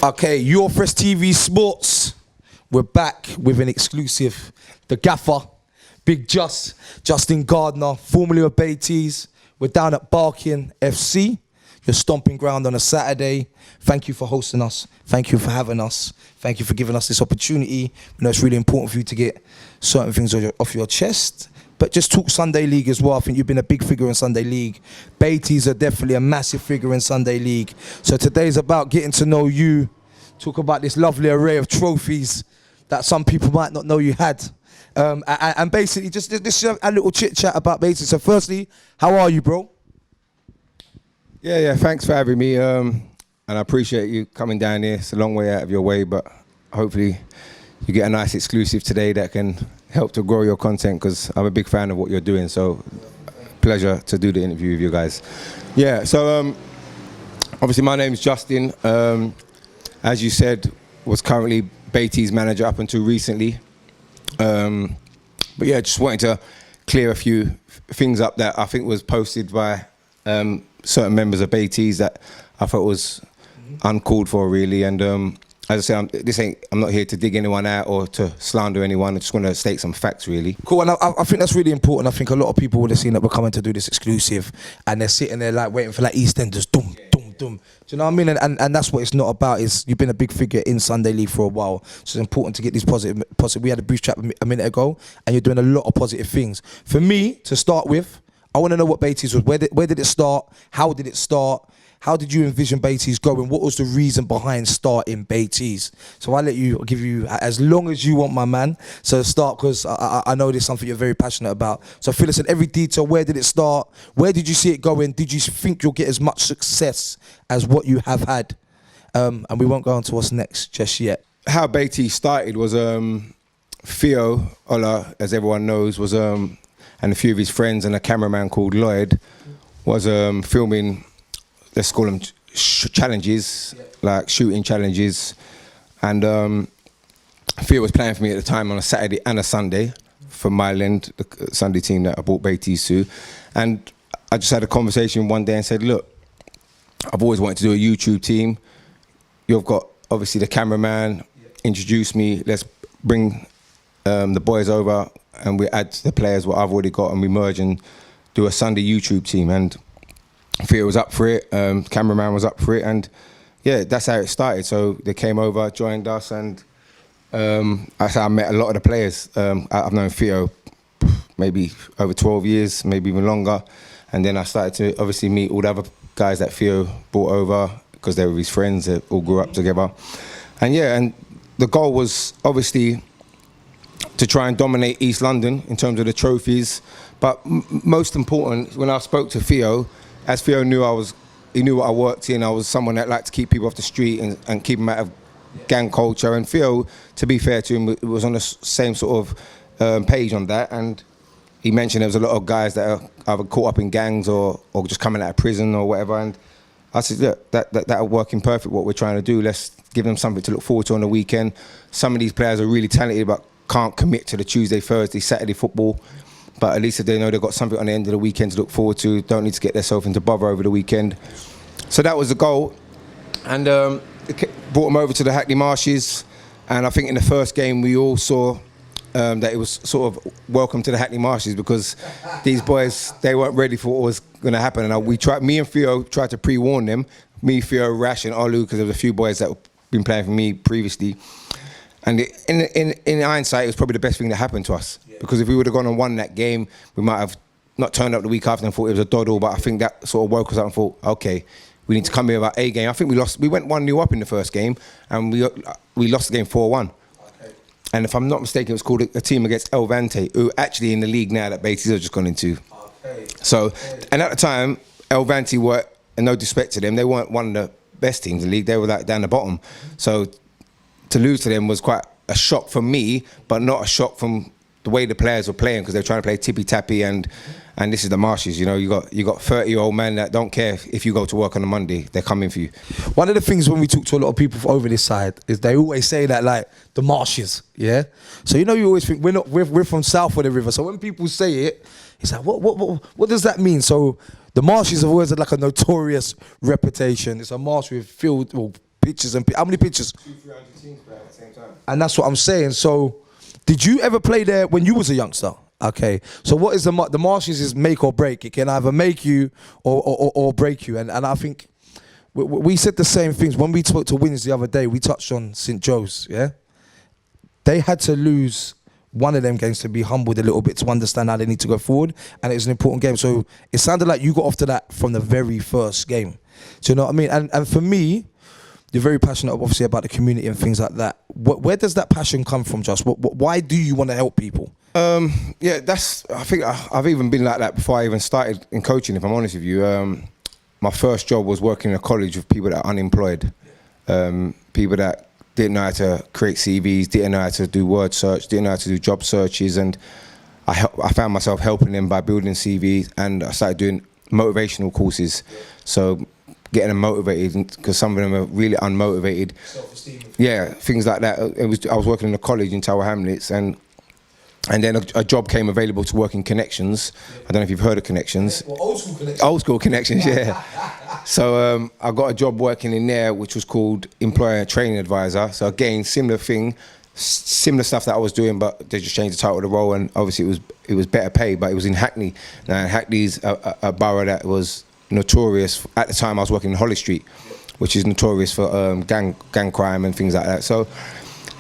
Okay, Urfreshtv Sports. We're back with an exclusive. The gaffer, Big Justin Gardner, formerly of Baiteze. We're down at Barking FC, your stomping ground on a Saturday. Thank you for hosting us. Thank you for having us. Thank you for giving us this opportunity. We know it's really important for you to get certain things off your chest. But just talk Sunday League as well. I think you've been a big figure in Sunday League. Baiteze are definitely a massive figure in Sunday League. So today's about getting to know you. Talk about this lovely array of trophies that some people might not know you had. And basically, just this a little chit-chat about Baiteze. So firstly, how are you, bro? Yeah, thanks for having me. And I appreciate you coming down here. It's a long way out of your way, but hopefully you get a nice exclusive today that can help to grow your content, because I'm a big fan of what you're doing. So pleasure to do the interview with you guys. Yeah, so obviously my name is Justin. As you said, was currently Baiteze manager up until recently. But yeah, just wanted to clear a few things up that I think was posted by certain members of Baiteze that I thought was uncalled for, really. And as I say, I'm not here to dig anyone out or to slander anyone. I just want to state some facts, really. Cool, and I think that's really important. I think a lot of people would have seen that we're coming to do this exclusive, and they're sitting there like waiting for like EastEnders, dum. Do you know what I mean? And that's what it's not about. Is you've been a big figure in Sunday League for a while, so it's important to get these positive. We had a brief chat a minute ago, and you're doing a lot of positive things. For me, to start with, I want to know what Baiteze was. Where did it start? How did it start? How did you envision Baiteze going? What was the reason behind starting Baiteze? So I'll give you as long as you want, my man. So start, because I know there's something you're very passionate about. So fill us in every detail. Where did it start? Where did you see it going? Did you think you'll get as much success as what you have had? And we won't go on to what's next just yet. How Baiteze started was Theo Ola, as everyone knows, was and a few of his friends and a cameraman called Lloyd was filming, let's call them challenges, like shooting challenges. And Theo was playing for me at the time on a Saturday and a Sunday for Myland, the Sunday team that I bought Baiteze to. And I just had a conversation one day and said, look, I've always wanted to do a YouTube team. You've got, obviously, the cameraman, introduce me, let's bring the boys over and we add to the players what I've already got, and we merge and do a Sunday YouTube team. And Theo was up for it, cameraman was up for it, and yeah, that's how it started. So they came over, joined us, and that's how I met a lot of the players. I've known Theo maybe over 12 years, maybe even longer, and then I started to obviously meet all the other guys that Theo brought over, because they were his friends, they all grew up together. And yeah, and the goal was obviously to try and dominate East London in terms of the trophies, but most important, when I spoke to Theo, as Theo knew he knew what I worked in. I was someone that liked to keep people off the street and keep them out of gang culture. And Theo, to be fair to him, was on the same sort of page on that. And he mentioned there was a lot of guys that are either caught up in gangs or just coming out of prison or whatever. And I said, look, that'll work in perfect what we're trying to do. Let's give them something to look forward to on the weekend. Some of these players are really talented but can't commit to the Tuesday, Thursday, Saturday football. But at least if they know they've got something on the end of the weekend to look forward to, don't need to get themselves into bother over the weekend. So that was the goal. And brought them over to the Hackney Marshes. And I think in the first game we all saw that it was sort of welcome to the Hackney Marshes, because these boys, they weren't ready for what was going to happen. And me and Theo tried to pre-warn them. Me, Theo, Rash and Olu, because there was a few boys that had been playing for me previously. And in hindsight, it was probably the best thing that happened to us. Because if we would have gone and won that game, we might have not turned up the week after and thought it was a doddle. But I think that sort of woke us up and thought, okay, we need to come here with our A game. I think we went 1-0 up in the first game, and we lost the game 4-1. Okay. And if I'm not mistaken, it was called a team against El Vante, who actually in the league now that Baiteze have just gone into. Okay. So, and at the time, El Vante were, and no disrespect to them, they weren't one of the best teams in the league. They were like down the bottom. So to lose to them was quite a shock for me, but not a shock from the way the players were playing, because they're trying to play tippy-tappy, and this is the Marshes, you know. You got 30-year-old men that don't care if you go to work on a Monday, they're coming for you. One of the things when we talk to a lot of people over this side is they always say that, like, the Marshes, yeah. So you know, you always think we're from south of the river. So when people say it, it's like, what does that mean? So the Marshes have always had like a notorious reputation. It's a marsh with pitches and how many pitches? 200-300 teams play at the same time. And that's what I'm saying. So, did you ever play there when you was a youngster? Okay. So what is the Marshes is make or break. It can either make you or break you. And I think we said the same things when we spoke to Wins the other day. We touched on St. Joe's. Yeah. They had to lose one of them games to be humbled a little bit to understand how they need to go forward, and it was an important game. So it sounded like you got off to that from the very first game. Do you know what I mean? And for me, you're very passionate, obviously, about the community and things like that. Where does that passion come from, Josh? Why do you want to help people? Yeah, I think I've even been like that before I even started in coaching, if I'm honest with you. My first job was working in a college with people that are unemployed, people that didn't know how to create CVs, didn't know how to do word search, didn't know how to do job searches, and I found myself helping them by building CVs, and I started doing motivational courses. So getting them motivated, because some of them are really unmotivated. Self-esteem. Yeah, things like that. I was working in a college in Tower Hamlets, and then a job came available to work in Connections. I don't know if you've heard of Connections. Well, old school Connections. Old school Connections, yeah. So I got a job working in there, which was called Employer Training Advisor. So again, similar thing, similar stuff that I was doing, but they just changed the title of the role, and obviously it was better paid, but it was in Hackney. Now Hackney's a borough that was notorious. At the time I was working in Holly Street, which is notorious for gang crime and things like that. So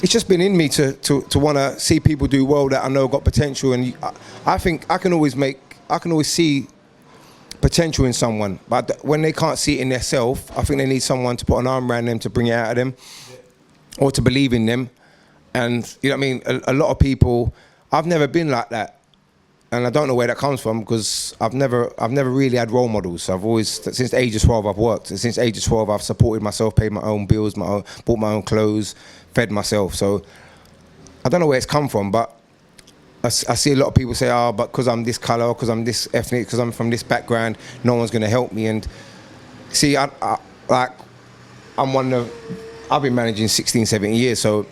it's just been in me to want to see people do well that I know got potential, and I think I can always see potential in someone, but when they can't see it in themselves, I think they need someone to put an arm around them to bring it out of them, or to believe in them. And you know what I mean, a lot of people, I've never been like that, and I don't know where that comes from, because I've never really had role models. I've always, since the age of 12 I've worked, and since the age of 12 I've supported myself, paid my own bills, bought my own clothes, fed myself. So I don't know where it's come from, but I see a lot of people say, oh, but because I'm this colour, because I'm this ethnic, because I'm from this background, no one's going to help me. And see, I've been managing 16, 17 years, so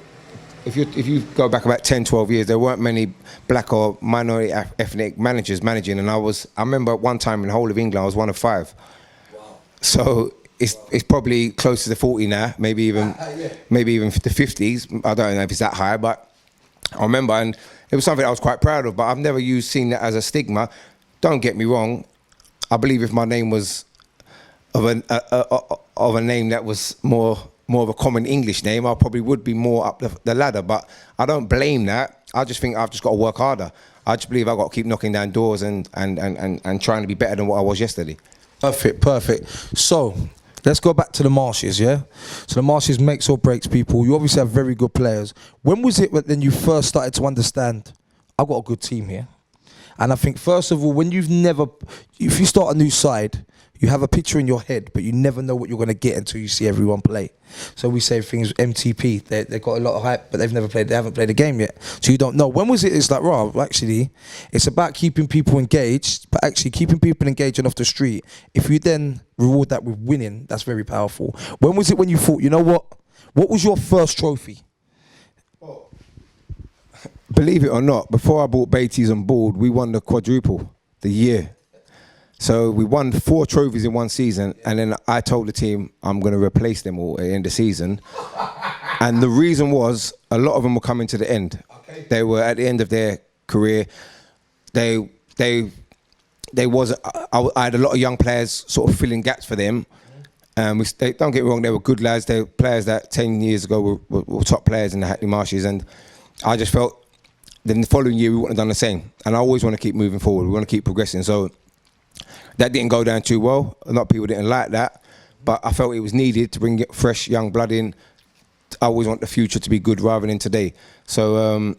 if you go back about 10, 12 years, there weren't many black or minority ethnic managers managing, and I remember at one time in the whole of England I was one of 5. Wow. So it's probably close to the 40 now, maybe even the 50s. I don't know if it's that high, but I remember, and it was something I was quite proud of, but I've never seen that as a stigma. Don't get me wrong, I believe if my name was of a name that was more of a common English name, I probably would be more up the ladder, but I don't blame that. I just think I've just got to work harder. I just believe I've got to keep knocking down doors and trying to be better than what I was yesterday. Perfect. So let's go back to the Marshes, yeah? So the Marshes makes or breaks people. You obviously have very good players. When was it when you first started to understand, I've got a good team here? And I think, first of all, if you start a new side, you have a picture in your head, but you never know what you're going to get until you see everyone play. So we say things, MTP, they've got a lot of hype, but they haven't played a game yet. So you don't know. When was it? It's like, actually, it's about keeping people engaged, but actually keeping people engaged and off the street. If you then reward that with winning, that's very powerful. When was it when you thought, you know what? What was your first trophy? Well, believe it or not, before I brought Baiteze on board, we won the quadruple the year. So we won 4 trophies in one season, and then I told the team I'm going to replace them all at the end of the season. And the reason was, a lot of them were coming to the end. Okay. They were at the end of their career. I had a lot of young players sort of filling gaps for them. Don't get me wrong, they were good lads. They were players that 10 years ago were top players in the Hackney Marshes, and I just felt then the following year we wouldn't have done the same. And I always want to keep moving forward. We want to keep progressing. So that didn't go down too well. A lot of people didn't like that, but I felt it was needed to bring fresh young blood in. I always want the future to be good rather than today. So in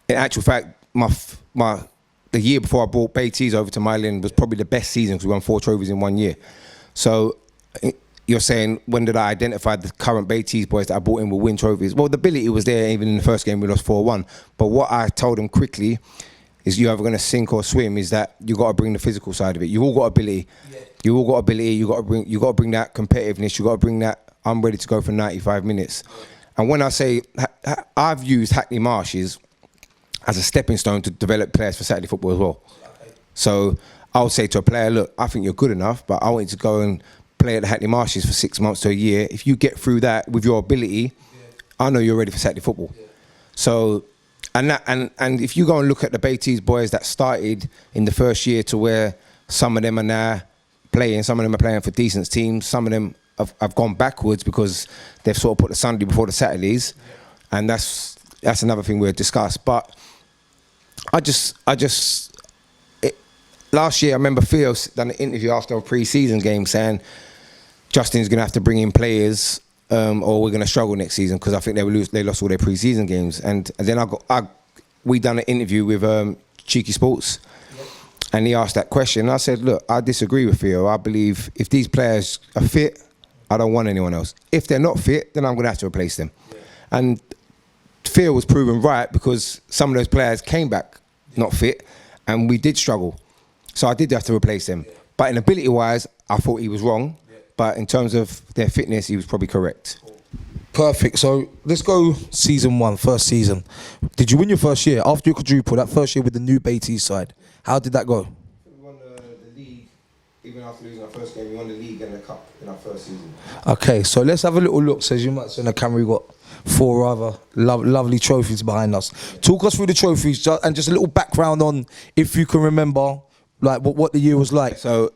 actual fact, the year before I brought Baiteze over to Myland was probably the best season, because we won 4 trophies in 1 year. So you're saying, when did I identify the current Baiteze boys that I brought in will win trophies? Well, the ability was there. Even in the first game we lost 4-1. But what I told them quickly is, you're either going to sink or swim, is that you got to bring the physical side of it. You all got ability. Yeah. You all got ability. You got to bring that competitiveness. You got to bring that, I'm ready to go for 95 minutes. Yeah. And when I say, I've used Hackney Marshes as a stepping stone to develop players for Saturday football as well. Okay. So I would say to a player, look, I think you're good enough, but I want you to go and play at the Hackney Marshes for 6 months to a year. If you get through that with your ability, I know you're ready for Saturday football. So, and if you go and look at the Baiteze boys that started in the first year to where some of them are now playing, some of them are playing for decent teams, some of them have gone backwards because they've sort of put the Sunday before the Saturdays, and that's another thing we'll discuss. But last year I remember Theo done an interview after a pre-season game saying Justin's going to have to bring in players or we're going to struggle next season because I think they lost all their pre-season games. And then we done an interview with Cheeky Sports, and he asked that question. And I said, look, I disagree with Theo. I believe if these players are fit, I don't want anyone else. If they're not fit, then I'm going to have to replace them. And Theo was proven right because some of those players came back not fit, and we did struggle. So I did have to replace them. But in ability-wise, I thought he was wrong. But in terms of their fitness, he was probably correct. Perfect. So let's go season 1, first season. Did you win your first year after your quadruple? That first year with the new Baiteze side. How did that go? We won the league. Even after losing our first game, we won the league and the cup in our first season. Okay, so let's have a little look. Says you might see on the camera, we got 4 other lovely trophies behind us. Talk us through the trophies and just a little background on, if you can remember, like what the year was like. So,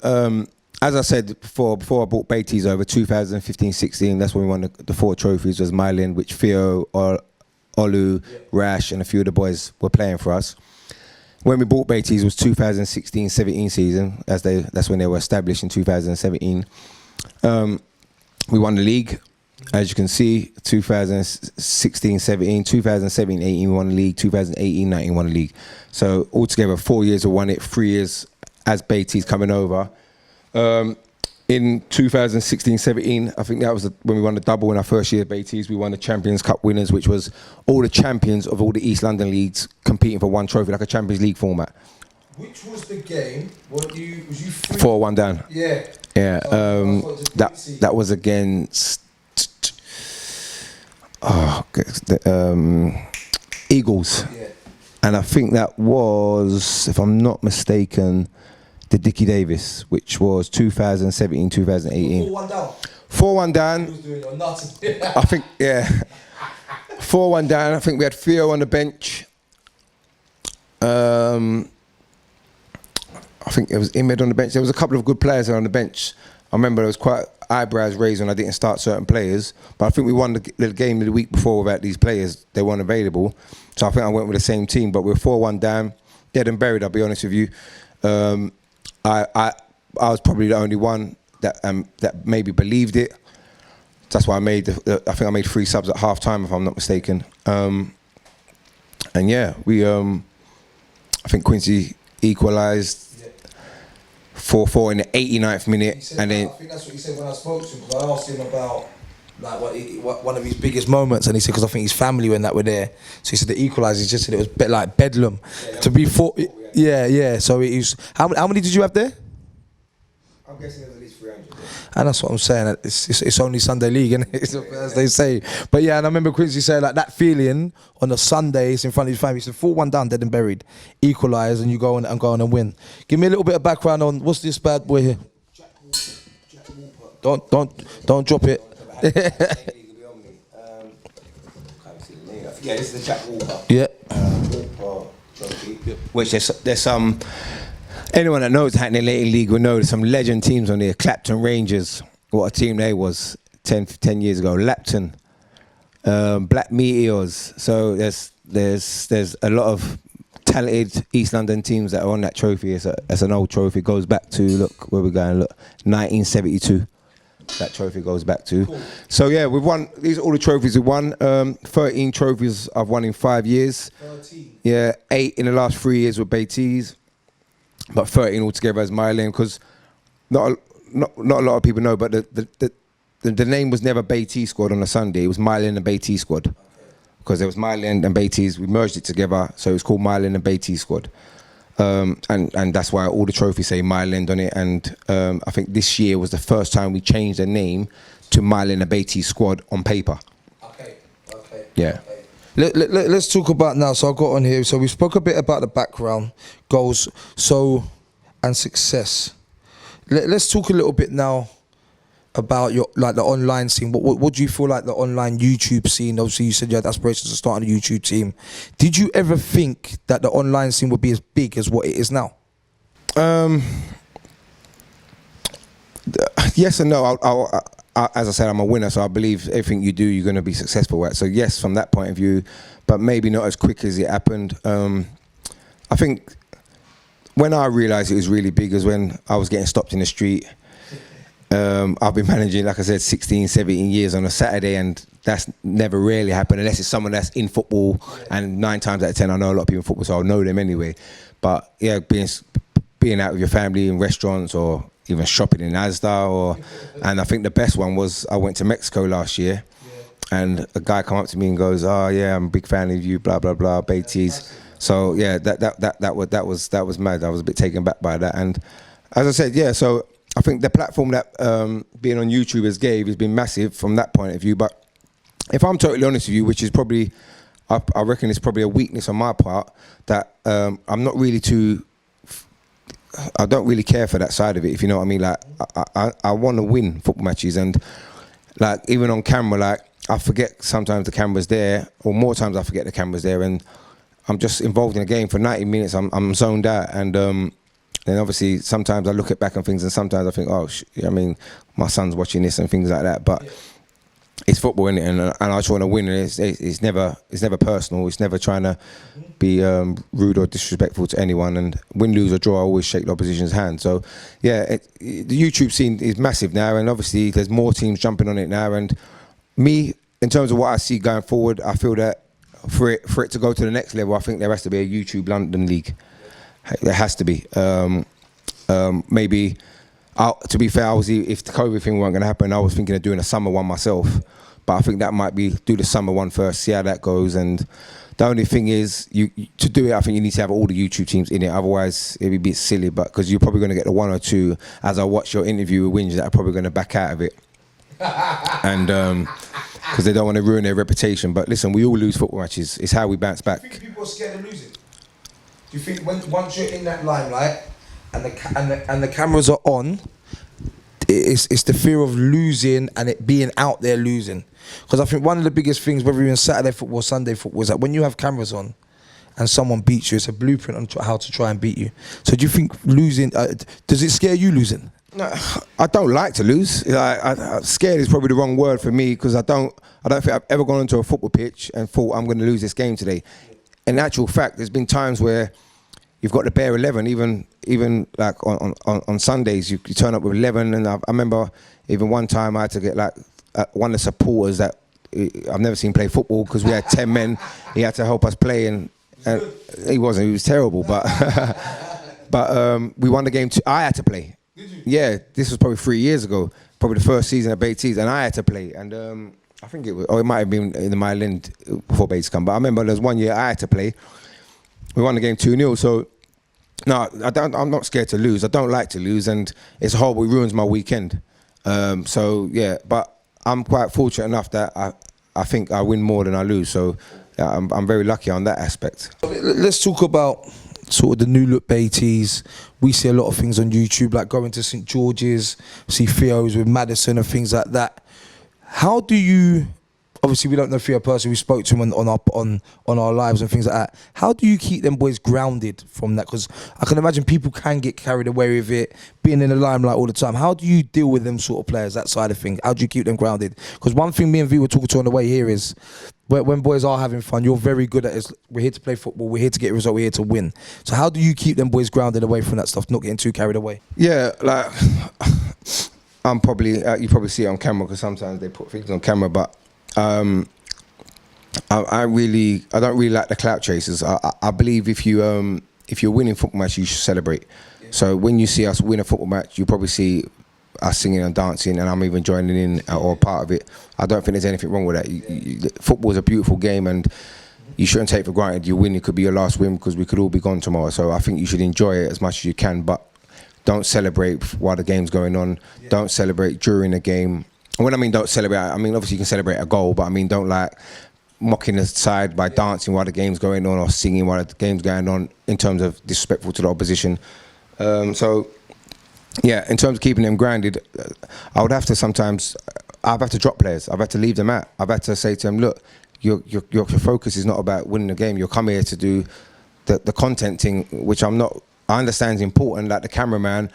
as I said before I brought Baiteze over, 2015-16, that's when we won the 4 trophies. Was Myland, which Theo, Olu, Rash, and a few of the boys were playing for us. When we bought Baiteze was 2016-17 season, that's when they were established in 2017. We won the league, as you can see, 2016-17, 2017-18 we won the league, 2018-19 won the league. So altogether 4 years we won it, 3 years as Baiteze coming over. In 2016-17, I think that was when we won the double in our first year of Baiteze. We won the Champions Cup winners, which was all the champions of all the East London leagues competing for one trophy, like a Champions League format. Which was the game? Was you 4-1 down. Yeah. Yeah. That was against Eagles. Yeah. And I think that was, if I'm not mistaken, the Dickie Davis, which was 2017, 2018. 4-1 down. 4-1 down. He was doing it nothing. I think, yeah. 4-1 down. I think we had Theo on the bench. I think it was Imed on the bench. There was a couple of good players on the bench. I remember there was quite eyebrows raised when I didn't start certain players. But I think we won the game of the week before without these players. They weren't available. So I think I went with the same team. But we're 4-1 down. Dead and buried, I'll be honest with you. I was probably the only one that maybe believed it. That's why I made I think I made 3 subs at half time, if I'm not mistaken. And yeah, I think Quincy equalised 4-4 in the 89th minute, and then I think that's what he said when I spoke to him, because I asked him about like what one of his biggest moments, and he said because I think his family when that were there. So he said the equaliser. He just said it was like bedlam to be 4. Yeah. So it was. How many did you have there? I'm guessing there's at least 300. And that's what I'm saying. It's only Sunday league, and as they say. But yeah, and I remember Quincy saying like that feeling on a Sundays in front of his family. He said 4-1 down, dead and buried, equalise, and you go on and win. Give me a little bit of background on what's this bad boy here. Don't drop it. Yeah, this is the Jack Walker. Yeah. Walker trophy. Which there's some. Anyone that knows Hackney Leyton League will know there's some legend teams on there. Clapton Rangers, what a team they was 10 years ago. Lapton, Black Meteors. So there's a lot of talented East London teams that are on that trophy. It's an old trophy. It goes back to, look where we're going. Look, 1972. That trophy goes back to. Cool. So yeah, we've won. These are all the trophies we've won. 13 trophies I've won in 5 years. 13. Yeah, 8 in the last 3 years with Baiteze. But 13 altogether as Myland, because not a lot of people know, but the name was never Baiteze Squad on a Sunday. It was Myland and Baiteze Squad, because there was Myland and Baiteze. We merged it together, so it was called Myland and Baiteze Squad. And that's why all the trophies say Myland on it. And I think this year was the first time we changed the name to Myland and Baiteze Squad on paper. Okay. Yeah. Okay. Let's talk about now. So I got on here. So we spoke a bit about the background, goals, and success. Let's talk a little bit now about your like the online scene. What do you feel like the online YouTube scene? Obviously, you said you had aspirations to start on a YouTube team. Did you ever think that the online scene would be as big as what it is now? Yes and no. As I said, I'm a winner, so I believe everything you do, you're going to be successful at. So yes, from that point of view, but maybe not as quick as it happened. I think when I realised it was really big is when I was getting stopped in the street. I've been managing, like I said, 16, 17 years on a Saturday, and that's never really happened unless it's someone that's in football, and 9 times out of 10 I know a lot of people in football, so I'll know them anyway. But yeah, being out with your family in restaurants or even shopping in Asda, and I think the best one was I went to Mexico last year, and a guy come up to me and goes, "Oh yeah, I'm a big fan of you, blah blah blah, Baiteze." So yeah, that was mad. I was a bit taken back by that, and as I said, yeah. So I think the platform that being on YouTube has been massive from that point of view. But if I'm totally honest with you, which is probably, I reckon it's probably a weakness on my part, that I'm not really I don't really care for that side of it, if you know what I mean. Like, I want to win football matches, and like even on camera, like I forget sometimes the camera's there, or more times I forget the camera's there, and I'm just involved in a game for 90 minutes. I'm zoned out, and then obviously sometimes I look at back on things, and sometimes I think, oh, I mean, my son's watching this and things like that. But it's football, innit? And I just want to win. And it's never personal. It's never trying to be rude or disrespectful to anyone. And win, lose or draw, I always shake the opposition's hand. So yeah, the YouTube scene is massive now, and obviously there's more teams jumping on it now. And me, in terms of what I see going forward, I feel that for it to go to the next level, I think there has to be a YouTube London League. There has to be. Maybe, to be fair, if the COVID thing weren't going to happen, I was thinking of doing a summer one myself. But I think that might be, do the summer one first, see how that goes. And the only thing is, to do it, I think you need to have all the YouTube teams in it. Otherwise, it'd be a bit silly. But because you're probably going to get the 1 or 2, as I watch your interview with Winge, that are probably going to back out of it. And because they don't want to ruin their reputation. But listen, we all lose football matches. It's how we bounce back. Do you think people are scared of losing? Do you think once you're in that limelight and the cameras are on, it's the fear of losing and it being out there losing? Because I think one of the biggest things, whether you're in Saturday football or Sunday football, is that when you have cameras on and someone beats you, it's a blueprint on how to try and beat you. So do you think losing, does it scare you losing? No, I don't like to lose. Scared is probably the wrong word for me, because I don't think I've ever gone onto a football pitch and thought I'm going to lose this game today. In actual fact, there's been times where you've got the bare 11, even like on Sundays, you turn up with 11, and I remember even one time I had to get like one of the supporters that I've never seen play football, because we had 10 men, he had to help us play, and he was terrible, but we won the game. I had to play. Did you? Yeah, this was probably 3 years ago, probably the first season at Baiteze, and I had to play, and I think it might have been in the Mile End before Baiteze come, but I remember there was one year I had to play. We won the game 2-0, so no, I'm not scared to lose. I don't like to lose, and it's horrible. It ruins my weekend. So yeah, but I'm quite fortunate enough that I think I win more than I lose. So yeah, I'm very lucky on that aspect. Let's talk about sort of the new look Baiteze. We see a lot of things on YouTube, like going to St George's, see Theo's with Madison and things like that. How do you? Obviously, we don't know Theo personally. We spoke to him on our lives and things like that. How do you keep them boys grounded from that? Because I can imagine people can get carried away with it, being in the limelight all the time. How do you deal with them sort of players, that side of things? How do you keep them grounded? Because one thing me and V were talking to on the way here is, when boys are having fun, you're very good at it. We're here to play football. We're here to get a result. We're here to win. So how do you keep them boys grounded away from that stuff, not getting too carried away? Yeah, like I'm probably you probably see it on camera, because sometimes they put things on camera, but. I don't really like the clout chasers. I believe if you're winning football match, you should celebrate. Yeah. So when you see us win a football match, you probably see us singing and dancing, and I'm even joining in or part of it. I don't think there's anything wrong with that. Football is a beautiful game, and you shouldn't take for granted you win. It could be your last win, because we could all be gone tomorrow. So I think you should enjoy it as much as you can, but don't celebrate while the game's going on. Yeah. Don't celebrate during the game. And when I mean don't celebrate, I mean obviously you can celebrate a goal, but I mean don't like mocking the side by dancing while the game's going on, or singing while the game's going on, in terms of disrespectful to the opposition. So Yeah, in terms of keeping them grounded, I would have to sometimes, I've had to drop players. I've had to leave them out. I've had to say to them, look, your focus is not about winning the game. You're coming here to do the content thing, which I understand is important, like the cameraman.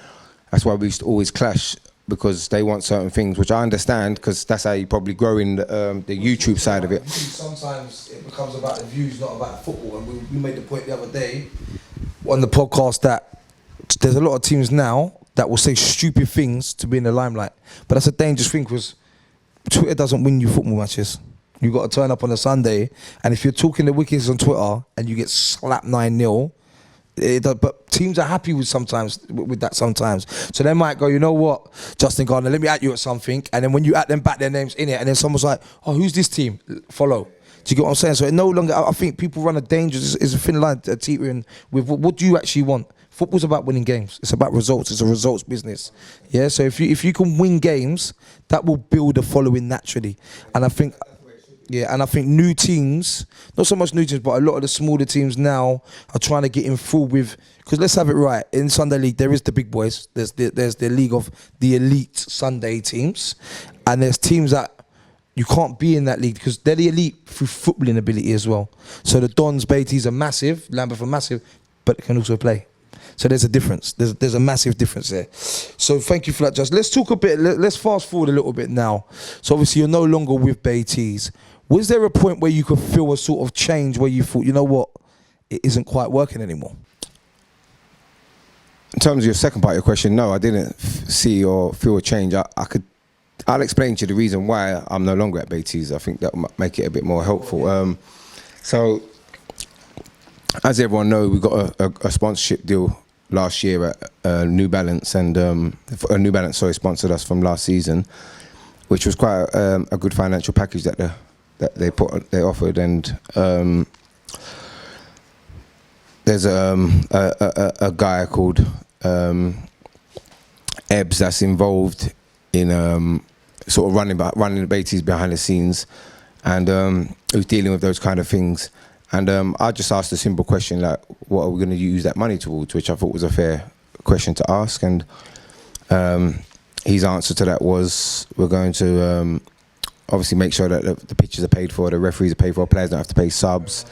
That's why we used to always clash, because they want certain things, which I understand, because that's how you probably grow in the YouTube side of it. Sometimes it becomes about the views, not about football. And we made the point the other day on the podcast that there's a lot of teams now that will say stupid things to be in the limelight. But that's a dangerous thing, because Twitter doesn't win you football matches. You got to turn up on a Sunday, and if you're talking the wickedness on Twitter and you get slapped 9-0, but teams are happy with that sometimes. So they might go, you know what, Justin Gardner, let me at you at something, and then when you at them back, their name's in it, and then someone's like, oh, who's this team? Follow. Do you get what I'm saying? So it no longer, I think people run a dangerous, it's a thin line teetering with what do you actually want? Football's about winning games. It's about results. It's a results business. Yeah. So if you can win games, that will build a following naturally. And I think, yeah, and I think new teams, not so much new teams, but a lot of the smaller teams now are trying to get in full with, because let's have it right. In Sunday League, there is the big boys. There's the league of the elite Sunday teams, and there's teams that you can't be in that league because they're the elite through footballing ability as well. So the Dons, Baiteze are massive, Lambeth are massive, but they can also play. So there's a difference. There's a massive difference there. So thank you for that, Just. Let's talk a bit. Let's fast forward a little bit now. So obviously you're no longer with Baiteze. Was there a point where you could feel a sort of change where you thought, you know what, it isn't quite working anymore? In terms of your second part of your question, no, I didn't see or feel a change. I'll explain to you the reason why I'm no longer at Baiteze. I think that might make it a bit more helpful. So, as everyone knows, we got a sponsorship deal last year at New Balance, and New Balance, sponsored us from last season, which was quite a good financial package that they offered. And there's a guy called Ebbs that's involved in sort of running the Baiteze behind the scenes, and who's dealing with those kind of things. And I just asked a simple question, like, what are we going to use that money towards, which I thought was a fair question to ask. And his answer to that was, we're going to obviously make sure that the pitches are paid for, the referees are paid for, players don't have to pay subs,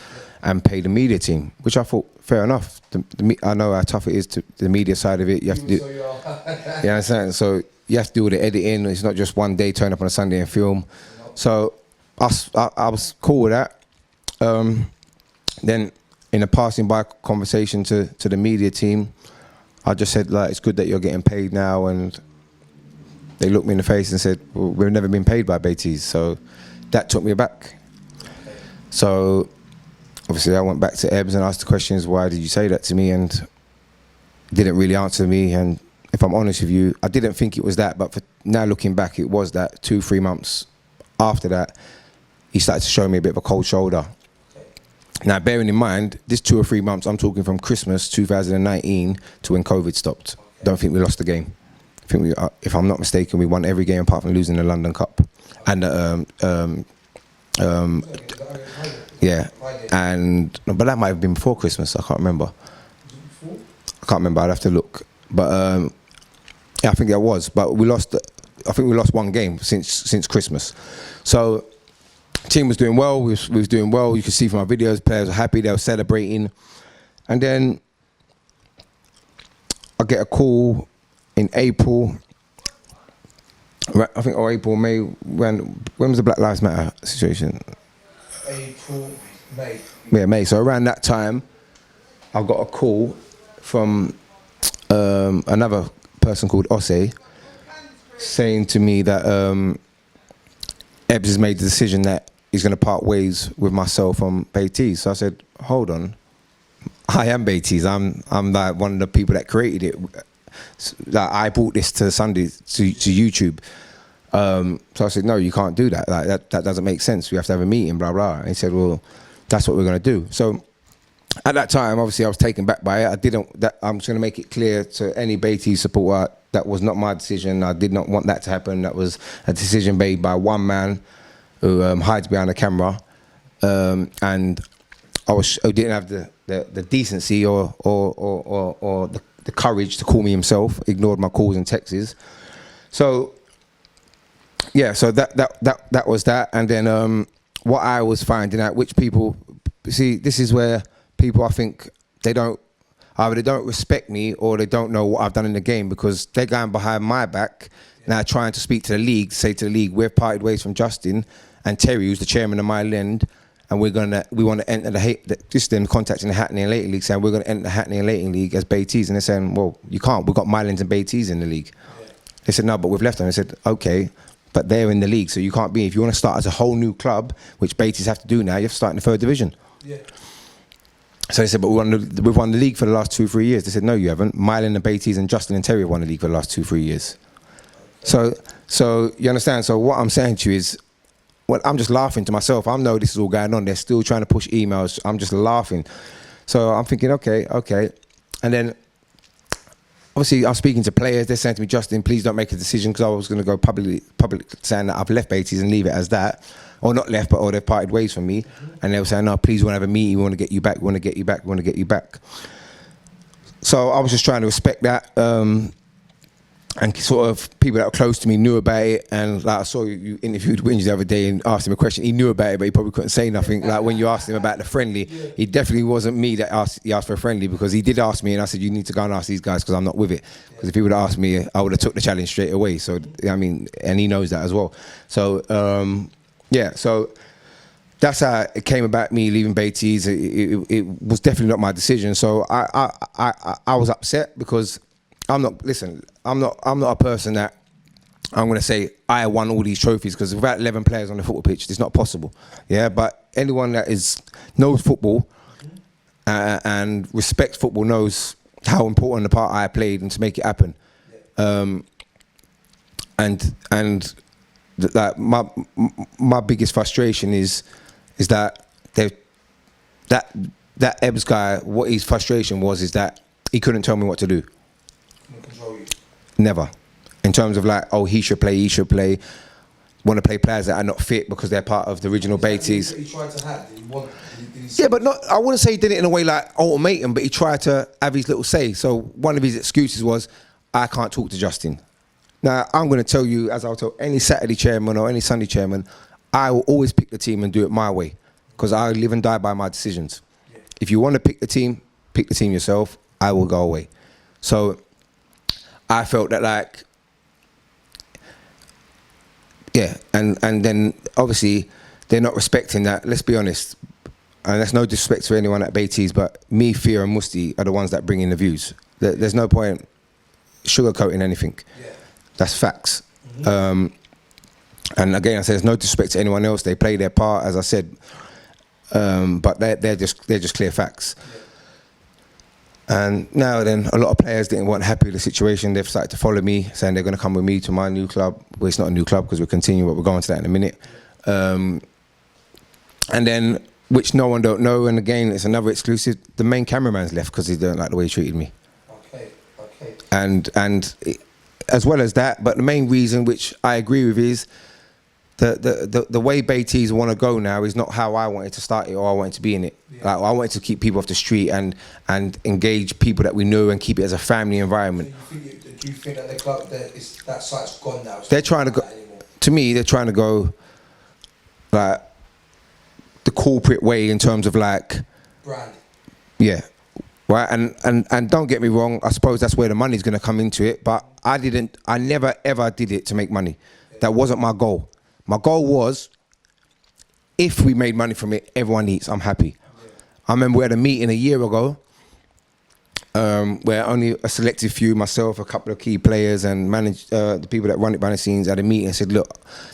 and pay the media team, which I thought fair enough. I know how tough it is to the media side of it. You have to do, you understand? So you have to do all the editing. It's not just one day, turn up on a Sunday and film. So I was cool with that. Then in a passing by conversation to the media team, I just said, like, it's good that you're getting paid now. And they looked me in the face and said, well, we've never been paid by Baiteze. So that took me aback. So obviously I went back to Ebbs and asked the questions, why did you say that to me? And didn't really answer me. And if I'm honest with you, I didn't think it was that, but for now looking back, it was that. 2-3 months after that, he started to show me a bit of a cold shoulder. Now, bearing in mind, this 2 or 3 months, I'm talking from Christmas 2019 to when COVID stopped. Don't think we lost the game. I think we, if I'm not mistaken, we won every game apart from losing the London Cup. And yeah, but that might have been before Christmas. I can't remember. I can't remember. I'd have to look. But yeah, I think that was. But we lost. I think we lost one game since Christmas. So team was doing well. We was doing well. You could see from our videos, players were happy. They were celebrating. And then I get a call in April. I think April, May. When was the Black Lives Matter situation? April, May. Yeah, May. So around that time, I got a call from another person called Ose, saying to me that Ebbs has made the decision that he's going to part ways with myself on Baiteze. So I said, hold on, I am Baiteze. I'm like one of the people that created it. Like, I brought this to Sunday to YouTube. So I said, no, you can't do that. Like, that doesn't make sense. We have to have a meeting, blah, blah. And he said, well, that's what we're going to do. So at that time, obviously, I was taken back by it. I'm just going to make it clear to any Baiteze supporter, that was not my decision. I did not want that to happen. That was a decision made by one man who hides behind the camera. And I didn't have the decency or the the courage to call me himself, ignored my calls and texts. So yeah, so that was that. And then what I was finding out, which people, see, this is where people, I think, either they don't respect me or they don't know what I've done in the game, because they're going behind my back now trying to speak to the league, say to the league, we've parted ways from Justin and Terry, who's the chairman of my land, and we want to enter this then contacting the Hackney and Leighton League, saying we're going to enter the Hackney and Leighton League as Baiteze, and they're saying, well, you can't, we've got Mylands and Baiteze in the league. They said, no, but we've left them. I said, okay, but they're in the league, so you can't be. If you want to start as a whole new club, which Baiteze have to do now, you have to start in the 3rd division. Yeah. So they said, but we've won the league for the last 2-3 years. They said, no, you haven't. Mylan and Baiteze and Justin and Terry have won the league for the last 2-3 years. Okay. So you understand? So what I'm saying to you is, well, I'm just laughing to myself. I know this is all going on. They're still trying to push emails. I'm just laughing. So I'm thinking, okay. And then, obviously, I'm speaking to players. They're saying to me, Justin, please don't make a decision, because I was going to go public saying that I've left Baiteze and leave it as that. Or not left, but they've parted ways from me. And they were saying, no, please, we want to have a meeting. We want to get you back. We want to get you back. We want to get you back. So I was just trying to respect that. And sort of people that were close to me knew about it. And like I saw you interviewed Winge the other day and asked him a question. He knew about it, but he probably couldn't say nothing. Like when you asked him about the friendly, he definitely wasn't me that asked for a friendly, because he did ask me, and I said, you need to go and ask these guys, because I'm not with it. Because if he would have asked me, I would have took the challenge straight away. So, I mean, and he knows that as well. So, yeah, so that's how it came about, me leaving Baiteze. It was definitely not my decision. So I was upset, because I'm not a person that I'm going to say I won all these trophies, because without 11 players on the football pitch, it's not possible. Yeah, but anyone that knows football and respects football knows how important the part I played and to make it happen. And that my biggest frustration is that that Ebbs guy, what his frustration was, is that he couldn't tell me what to do. Never. In terms of like, oh, he should play, want to play players that are not fit because they're part of the original Baiteze. He tried to have. Yeah, but not. I wouldn't say he did it in a way like ultimatum, but he tried to have his little say. So one of his excuses was, I can't talk to Justin. Now, I'm going to tell you, as I'll tell any Saturday chairman or any Sunday chairman, I will always pick the team and do it my way, because I live and die by my decisions. Yeah. If you want to pick the team yourself. I will go away. So I felt that, like, yeah, and then obviously they're not respecting that. Let's be honest, and that's no disrespect to anyone at Baiteze, but me, Fear and Musti are the ones that bring in the views. There's no point sugarcoating anything. Yeah. That's facts. Mm-hmm. And again, I say there's no disrespect to anyone else. They play their part, as I said, but they're just clear facts. Yeah. And now then, a lot of players weren't happy with the situation. They've started to follow me, saying they're going to come with me to my new club. Well, it's not a new club because we're continuing, but we're going to that in a minute. And then, which no one don't know, and again, it's another exclusive, the main cameraman's left because he don't like the way he treated me. Okay. And as well as that, but the main reason, which I agree with, is the way Baiteze want to go now is not how I wanted to start it or I wanted to be in it. Yeah. Like, I wanted to keep people off the street and engage people that we knew and keep it as a family environment. So do you think that the club, that site's gone now? They're trying to go. To me, they're trying to go like the corporate way in terms of like brand. Yeah. Right, and don't get me wrong, I suppose that's where the money's going to come into it, but I never ever did it to make money. Yeah. That wasn't my goal. My goal was, if we made money from it, everyone eats, I'm happy. Yeah. I remember we had a meeting a year ago, where only a selected few, myself, a couple of key players and the people that run it behind the scenes, had a meeting and said, look,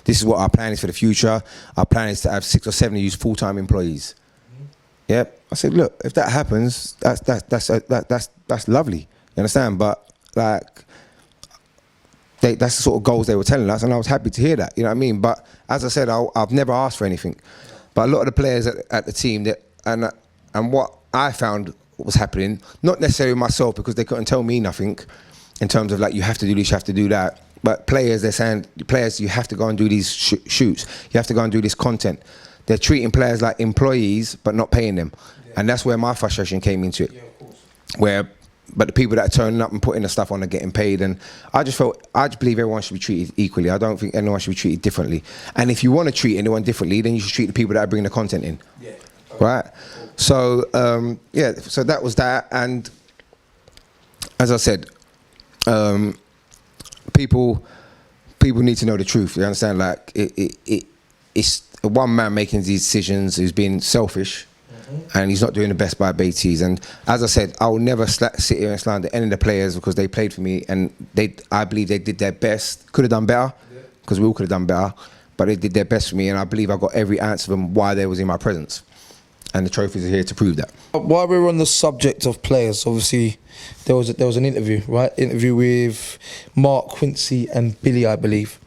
this is what our plan is for the future. Our plan is to have 6 or 7 of you full-time employees. Yep. I said, look, if that happens, that's lovely. You understand? But like, that's the sort of goals they were telling us, and I was happy to hear that. You know what I mean? But as I said, I've never asked for anything. But a lot of the players at the team and what I found was happening, not necessarily myself because they couldn't tell me nothing, in terms of like, you have to do this, you have to do that. But players, they're saying, players, you have to go and do these shoots. You have to go and do this content. They're treating players like employees, but not paying them. Yeah. And that's where my frustration came into it. Yeah, of course. Where but the people that are turning up and putting the stuff on are getting paid. And I just believe everyone should be treated equally. I don't think anyone should be treated differently. And if you want to treat anyone differently, then you should treat the people that are bringing the content in. Yeah. Right? So, so that was that. And as I said, people need to know the truth. You understand? Like, it's one man making these decisions who's being selfish, and he's not doing the best by Baiteze. And as I said, I will never sit here and slander any of the players because they played for me, and I believe they did their best. Could have done better, because we all could have done better, but they did their best for me, and I believe I got every ounce of them why they was in my presence. And the trophies are here to prove that. While we're on the subject of players, obviously there was an interview, right? Interview with Mark, Quincy, and Billy, I believe.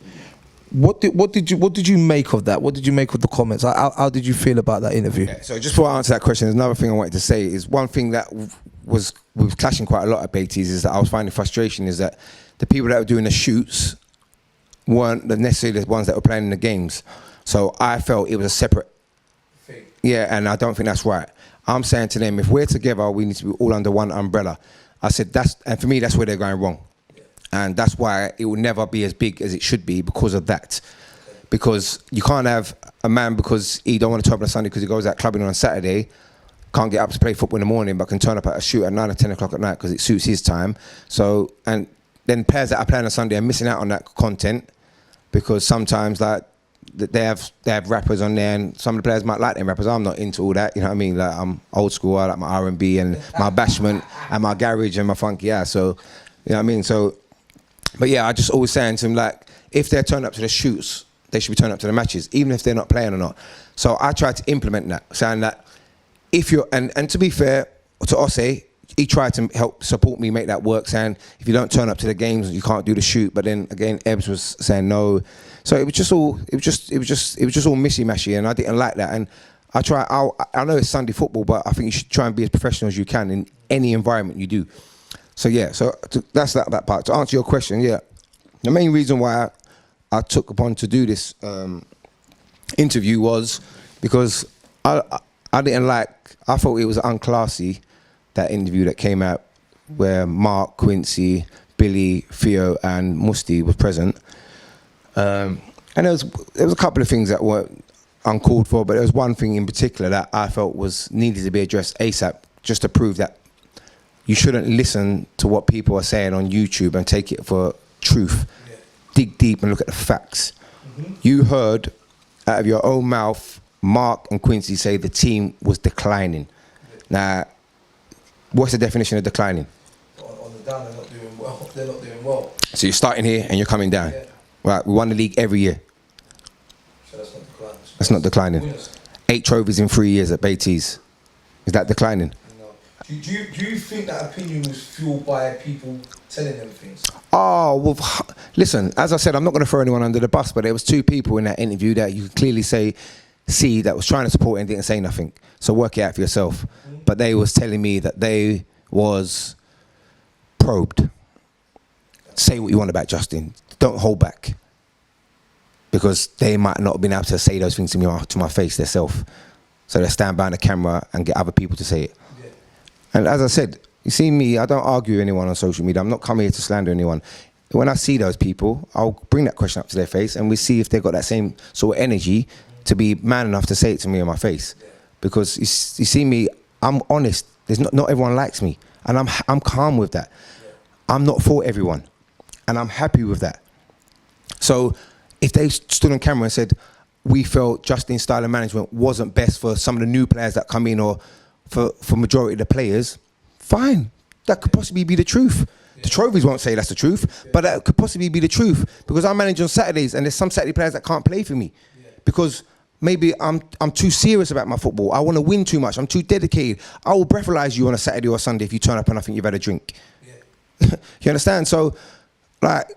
What did you make of that? What did you make of the comments? How did you feel about that interview? Yeah, so just before I answer that question, there's another thing I wanted to say. Is one thing that we was clashing quite a lot at Baiteze is that I was finding frustration is that the people that were doing the shoots weren't necessarily the ones that were playing in the games. So I felt it was a separate thing. Yeah, and I don't think that's right. I'm saying to them, if we're together, we need to be all under one umbrella. I said and for me, that's where they're going wrong. And that's why it will never be as big as it should be because of that. Because you can't have a man because he don't want to turn up on a Sunday because he goes out clubbing on a Saturday, can't get up to play football in the morning, but can turn up at a shoot at 9 or 10 o'clock at night because it suits his time. So, and then players that are playing on a Sunday are missing out on that content because sometimes like they have rappers on there, and some of the players might like them rappers. I'm not into all that, you know what I mean? Like, I'm old school. I like my R&B and my bashment and my garage and my funky ass. So, you know what I mean? So. But yeah, I just always saying to him, like, if they're turning up to the shoots, they should be turning up to the matches, even if they're not playing or not. So I tried to implement that, saying that if you're, and to be fair to Ose, he tried to help support me make that work, saying if you don't turn up to the games, you can't do the shoot. But then again, Ebbs was saying no. So it was just all mishy-mashy, and I didn't like that. And I know it's Sunday football, but I think you should try and be as professional as you can in any environment you do. So yeah, so that's that part. To answer your question, yeah, the main reason why I took upon to do this interview was because I thought it was unclassy, that interview that came out where Mark, Quincy, Billy, Theo and Musti was present. And there was a couple of things that were uncalled for, but there was one thing in particular that I felt needed to be addressed ASAP, just to prove that you shouldn't listen to what people are saying on YouTube and take it for truth. Yeah. Dig deep and look at the facts. You heard out of your own mouth Mark and Quincy say the team was declining. Now, what's the definition of declining? On the down, they're not doing well. They're not doing well. So you're starting here and you're coming down. Yeah. Right, we won the league every year. So that's not declining. That's not declining. Winners. 8 trophies in 3 years at Baiteze. Is that declining? Do you think that opinion was fueled by people telling them things? Oh, well, listen, as I said, I'm not going to throw anyone under the bus, but there was 2 people in that interview that you could clearly see that was trying to support and didn't say nothing. So work it out for yourself. But they was telling me that they was probed. Say what you want about Justin. Don't hold back. Because they might not have been able to say those things to my face themselves. So they stand behind the camera and get other people to say it. And as I said, you see me, I don't argue with anyone on social media. I'm not coming here to slander anyone. When I see those people, I'll bring that question up to their face and we see if they've got that same sort of energy to be man enough to say it to me in my face. Because you see me, I'm honest. Not everyone likes me. And I'm calm with that. I'm not for everyone. And I'm happy with that. So if they stood on camera and said, we felt Justin's style of management wasn't best for some of the new players that come in, or for majority of the players, fine. That could possibly be the truth. The trophies won't say that's the truth, but that could possibly be the truth, because I manage on Saturdays and there's some Saturday players that can't play for me because maybe I'm too serious about my football. I want to win too much. I'm too dedicated. I will breathalyze you on a Saturday or a Sunday if you turn up and I think you've had a drink. You understand? So, like,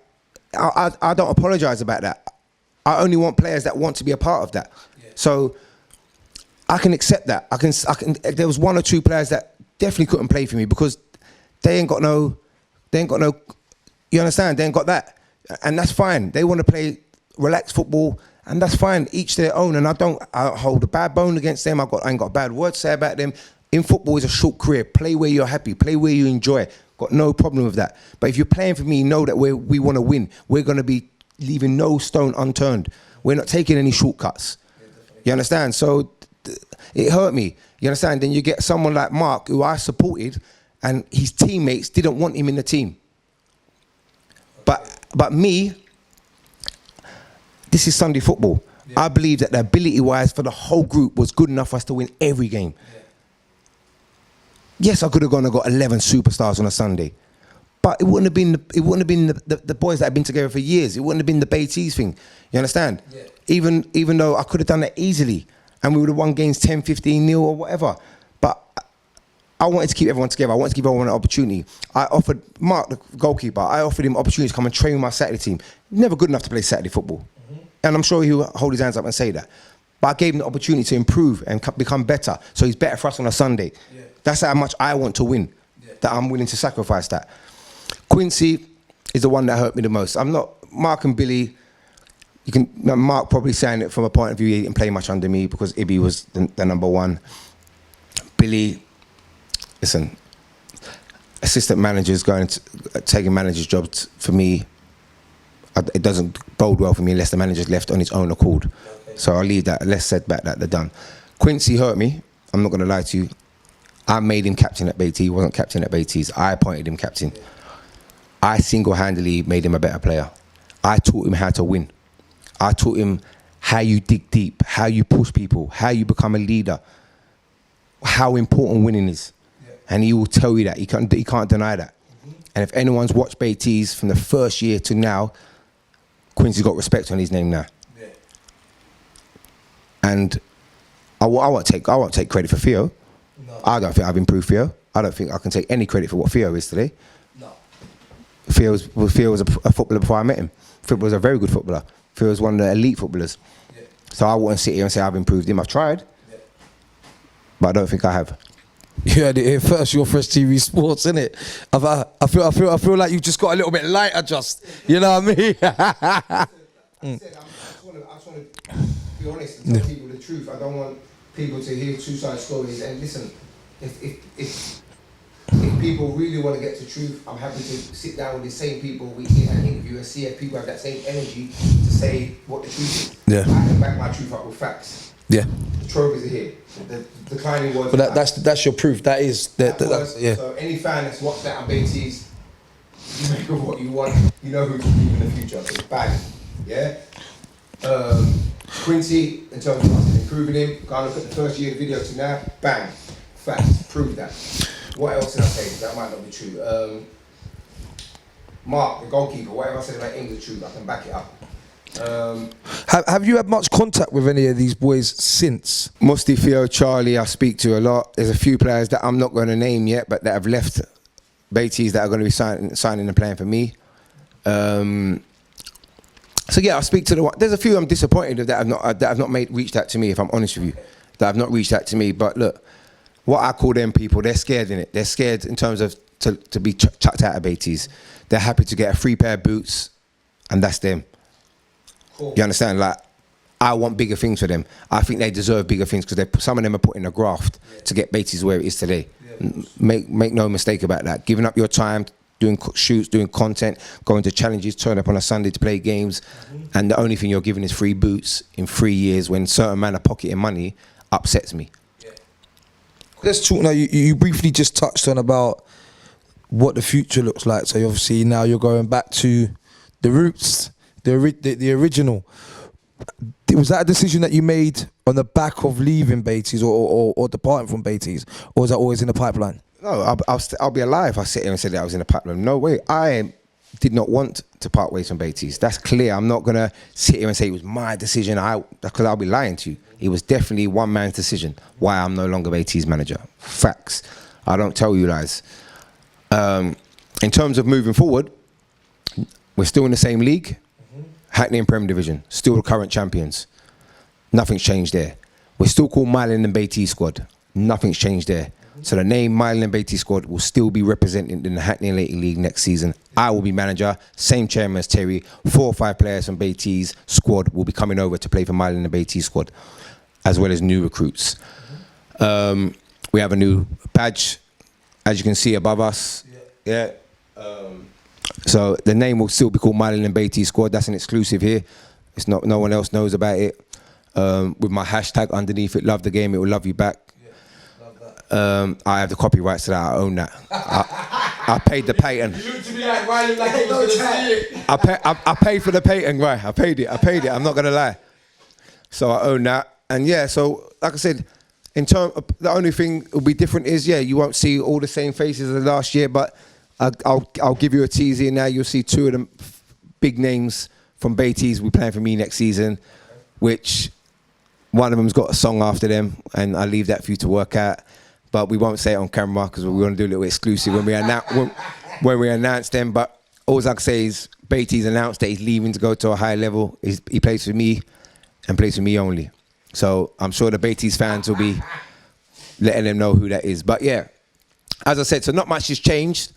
I don't apologize about that. I only want players that want to be a part of that. So I can accept that. I can. There was 1 or 2 players that definitely couldn't play for me because they ain't got no. You understand? They ain't got that, and that's fine. They want to play relaxed football, and that's fine. Each their own. And I hold a bad bone against them. I ain't got a bad word to say about them. In football, it's a short career. Play where you're happy. Play where you enjoy. Got no problem with that. But if you're playing for me, know that we want to win. We're going to be leaving no stone unturned. We're not taking any shortcuts. You understand? So it hurt me. You understand? Then you get someone like Mark, who I supported, and his teammates didn't want him in the team. But me, this is Sunday football. Yeah. I believe that the ability-wise for the whole group was good enough for us to win every game. Yeah. Yes, I could have gone and got 11 superstars on a Sunday, but it wouldn't have been the boys that have been together for years. It wouldn't have been the Baiteze thing. You understand? Yeah. Even though I could have done that easily, and we would have won games 10, 15-0 or whatever. But I wanted to keep everyone together. I wanted to give everyone an opportunity. I offered Mark, the goalkeeper, I offered him opportunities to come and train with my Saturday team. Never good enough to play Saturday football. Mm-hmm. And I'm sure he'll hold his hands up and say that. But I gave him the opportunity to improve and become better. So he's better for us on a Sunday. Yeah. That's how much I want to win. Yeah. That I'm willing to sacrifice that. Quincy is the one that hurt me the most. I'm not, Mark and Billy, Mark probably saying it from a point of view he didn't play much under me because Ibby was the number one. Billy, listen, assistant managers taking managers' jobs for me, it doesn't bode well for me unless the manager's left on his own accord. Okay. So I'll leave that, less said back that they're done. Quincy hurt me, I'm not going to lie to you. I made him captain at Baiteze, he wasn't captain at Baiteze. I appointed him captain. Yeah. I single-handedly made him a better player. I taught him how to win. I taught him how you dig deep, how you push people, how you become a leader, how important winning is. Yeah. And he will tell you that. He can't deny that. Mm-hmm. And if anyone's watched Baiteze from the first year to now, Quincy's got respect on his name now. Yeah. And I won't take credit for Theo. No. I don't think I've improved Theo. I don't think I can take any credit for what Theo is today. No. Theo was a footballer before I met him. Theo was a very good footballer. Theo was one of the elite footballers. Yeah. So I wouldn't sit here and say I've improved him. I've tried, yeah, but I don't think I have. You heard it here first. Urfreshtv Sports, innit? I feel like you just got a little bit lighter, just. You know what I mean? I just want to be honest and tell people the truth. I don't want people to hear two-side stories. And listen, if people really want to get to truth, I'm happy to sit down with the same people we in an interview and see if people have that same energy to say what the truth is. Yeah. I can back my truth up with facts. Yeah. The trophies are here. The declining was. But that's your proof. That is that's, yeah. So any fan that's watched that on Baiteze, you make of what you want. You know who to beat in the future. So bang, yeah. Quincy, in terms of us improving him, go look at the first year video to now, bang, facts, prove that. What else did I say? That might not be true. Mark, the goalkeeper, whatever I said about him is true. I can back it up. Have you had much contact with any of these boys since? Musty, Theo, Charlie, I speak to a lot. There's a few players that I'm not going to name yet, but that have left Baiteze that are going to be signing and playing for me. So yeah, I speak to there's a few I'm disappointed that have not reached out to me. If I'm honest with you, that have not reached out to me. But look, what I call them people, they're scared in it. They're scared in terms of to be chucked out of Baiteze. They're happy to get a free pair of boots, and that's them. Cool. You understand? Like, I want bigger things for them. I think they deserve bigger things because some of them are putting a graft to get Baiteze where it is today. Yeah, make no mistake about that. Giving up your time, doing shoots, doing content, going to challenges, turn up on a Sunday to play games, and the only thing you're giving is free boots in 3 years when certain men are pocketing money upsets me. Yeah. Let's talk now. You briefly just touched on about what the future looks like. So obviously now you're going back to the roots. The original. Was that a decision that you made on the back of leaving Baiteze or departing from Baiteze, or was that always in the pipeline? No, I'll be alive if I sit here and say that I was in the pipeline. No way. I did not want to part ways from Baiteze. That's clear. I'm not going to sit here and say it was my decision, because I'll be lying to you. It was definitely one man's decision why I'm no longer Baiteze manager. Facts. I don't tell you lies. In terms of moving forward, we're still in the same league. Hackney and Premier Division, still the current champions. Nothing's changed there. We're still called Myland and Baiteze squad. Nothing's changed there. So the name Myland and Baiteze squad will still be represented in the Hackney and Leighton League next season. I will be manager, same chairman as Terry. 4 or 5 players from Baiteze squad will be coming over to play for Myland and Baiteze squad, as well as new recruits. We have a new badge, as you can see above us. Yeah. So the name will still be called Marlon and Baiteze Squad. That's an exclusive here. It's not. No one else knows about it. With my hashtag underneath it, love the game, it will love you back. I have the copyrights to that. I own that. I paid the patent. You look to me like Riley, like he was gonna see it. I paid for the patent, right? I paid it. I'm not gonna lie. So I own that, and yeah. So like I said, in term, the only thing will be different is you won't see all the same faces as last year, but I'll give you a tease here now. You'll see two of the big names from Baiteze will be playing for me next season, which one of them's got a song after them, and I leave that for you to work out. But we won't say it on camera because we want to do a little exclusive when we announce them. But all I can say is Baiteze announced that he's leaving to go to a higher level. He plays for me and plays for me only. So I'm sure the Baiteze fans will be letting them know who that is. But yeah, as I said, so not much has changed.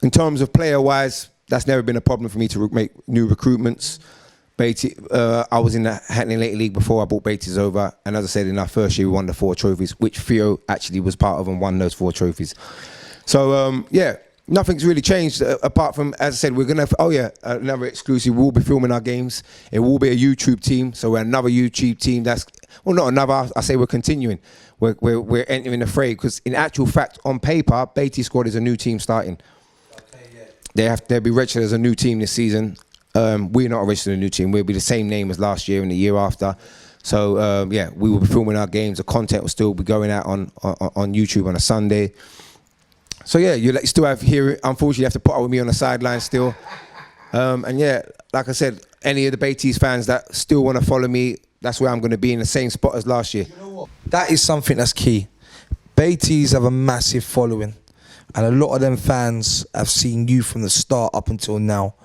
In terms of player-wise, that's never been a problem for me to make new recruitments. I was in the Hackney Lake League before I brought Baiteze over, and as I said, in our first year we won the 4 trophies, which Theo actually was part of and won those 4 trophies. So yeah, nothing's really changed apart from, as I said, we're gonna another exclusive. We'll be filming our games. It will be a YouTube team, so we're another YouTube team. Not another. I say we're continuing. We're entering the fray because in actual fact, on paper, Baiteze Squad is a new team starting. They'll be registered as a new team this season. We're not registered a new team. We'll be the same name as last year and the year after. So yeah, we will be filming our games. The content will still be going out on YouTube on a Sunday. So yeah, you still have here. Unfortunately, you have to put up with me on the sideline still. And yeah, like I said, any of the Baiteze fans that still want to follow me, that's where I'm going to be in the same spot as last year. You know what? That is something that's key. Baiteze have a massive following, and a lot of them fans have seen you from the start up until now.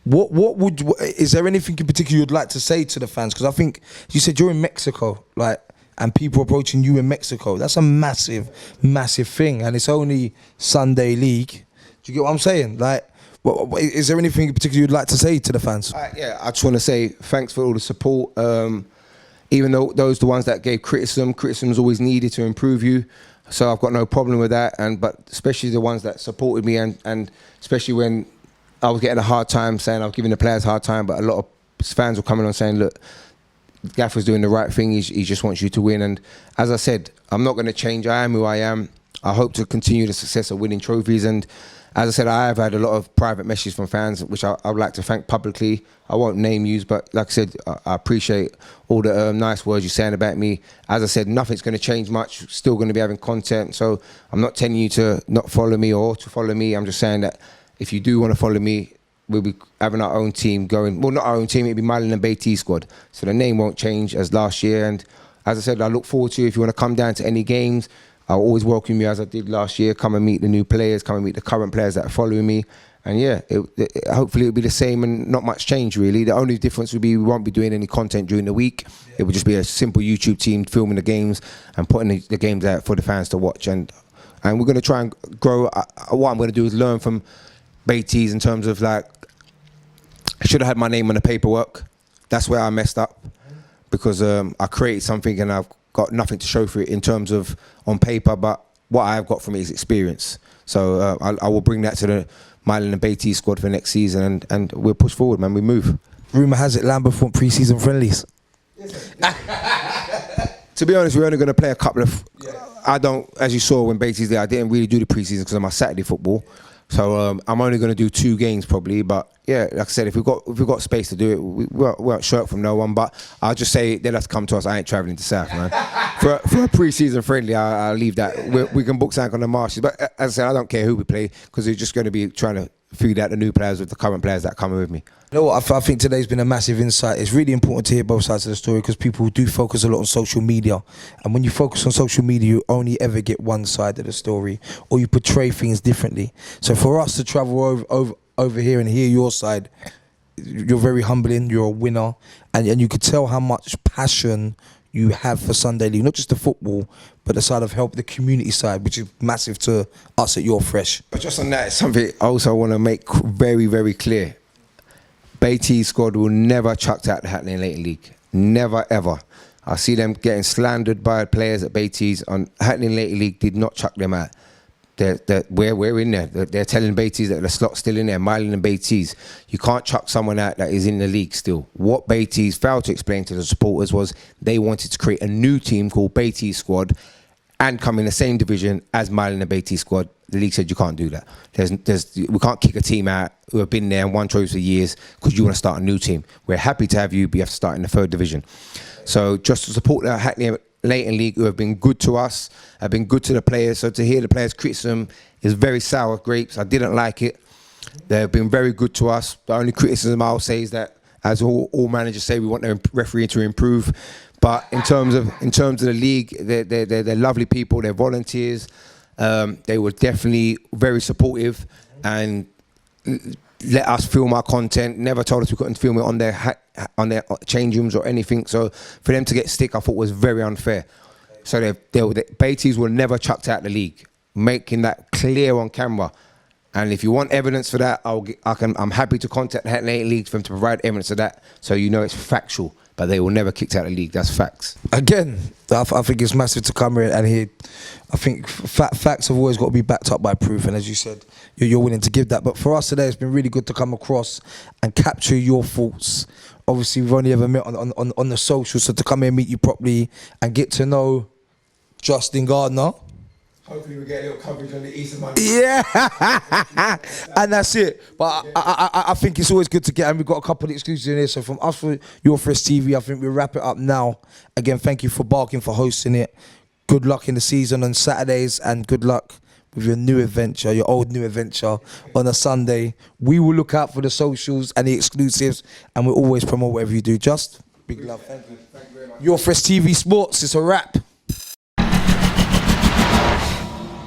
Is there anything in particular you'd like to say to the fans? Because I think you said you're in Mexico, and people approaching you in Mexico. That's a massive, massive thing, and it's only Sunday League. Do you get what I'm saying? Is there anything in particular you'd like to say to the fans? Yeah, I just want to say thanks for all the support. Even though those are the ones that gave criticism is always needed to improve you. So I've got no problem with that. But especially the ones that supported me, and especially when I was getting a hard time, saying I was giving the players a hard time, but a lot of fans were coming on saying, look, Gaffer's doing the right thing, he just wants you to win. And as I said, I'm not going to change. I am who I am. I hope to continue the success of winning trophies. And as I said, I have had a lot of private messages from fans, which I would like to thank publicly. I won't name you, but like I said, I appreciate all the nice words you're saying about me. As I said, nothing's going to change much. Still going to be having content. So I'm not telling you to not follow me or to follow me. I'm just saying that if you do want to follow me, we'll be having our own team going. Well, not our own team, it'll be Marlon and Baiteze Squad. So the name won't change as last year. And as I said, I look forward to you. If you want to come down to any games, I'll always welcome you as I did last year. Come and meet the new players, come and meet the current players that are following me. And yeah, hopefully it'll be the same and not much change really. The only difference will be we won't be doing any content during the week. Yeah. It will just be a simple YouTube team filming the games and putting the games out for the fans to watch. And we're going to try and grow. What I'm going to do is learn from Baiteze in terms of I should have had my name on the paperwork. That's where I messed up because I created something and I've got nothing to show for it in terms of on paper, but what I've got from it is experience. So I will bring that to the Marlon and Baiteze Squad for next season and we'll push forward, man. We move. Rumour has it Lambeth want pre-season friendlies. To be honest, we're only going to play a couple of... I don't, as you saw when Baiteze there, I didn't really do the pre-season because of my Saturday football. So I'm only going to do 2 games probably, but yeah, like I said, if we've got space to do it, we won't shirk from no one. But I'll just say they'll have to come to us. I ain't travelling to South, man. for a pre-season friendly, I'll leave that. We can book something on the marshes. But as I said, I don't care who we play because we're just going to be trying to feed out the new players with the current players that come with me. You know what? I think today's been a massive insight. It's really important to hear both sides of the story because people do focus a lot on social media. And when you focus on social media, you only ever get one side of the story or you portray things differently. So for us to travel over here and hear your side, you're very humbling, you're a winner. And you could tell how much passion you have for Sunday League, not just the football, but the side of help, the community side, which is massive to us at Urfreshtv. But just on that, something I also want to make very, very clear. Baiteze Squad will never chuck out the Hackney Lake League. Never, ever. I see them getting slandered by players at Baiteze. Hackney Lake League did not chuck them out. we're in there. They're telling Baiteze that the slot's still in there, Milan and Baiteze. You can't chuck someone out that is in the league still. What Baiteze failed to explain to the supporters was they wanted to create a new team called Baiteze Squad and come in the same division as Milan and Baiteze Squad. The league said you can't do that. We can't kick a team out who have been there and won trophies for years because you want to start a new team. We're happy to have you, but you have to start in the 3rd division. So just to support the Hackney Leighton League, who have been good to us, have been good to the players. So to hear the players' criticism is very sour grapes. I didn't like it. They've been very good to us. The only criticism I'll say is that, as all managers say, we want their referee to improve. But in terms of the league, they're lovely people. They're volunteers. They were definitely very supportive and let us film our content. Never told us we couldn't film it on their change rooms or anything. So for them to get stick, I thought was very unfair. So Baiteze were never chucked out the league, making that clear on camera. And if you want evidence for that, I'm happy to contact the Hackney League for them to provide evidence of that, so you know it's factual. But they will never kick out the league. That's facts. Again, I think it's massive to come here and hear. I think facts have always got to be backed up by proof. And as you said, you're willing to give that. But for us today, it's been really good to come across and capture your thoughts. Obviously, we've only ever met on the socials, so to come here and meet you properly and get to know Justin Gardner. Hopefully we get a little coverage on the Easter Monday. Yeah, and that's it. But I think it's always good to get, and we've got a couple of exclusives in here. So from us for Urfreshtv, I think we'll wrap it up now. Again, thank you for Barking for hosting it. Good luck in the season on Saturdays, and good luck with your new adventure, your old new adventure on a Sunday. We will look out for the socials and the exclusives, and we'll always promote whatever you do. Just big love. Thank you. Thank you very much. Urfreshtv Sports, it's a wrap.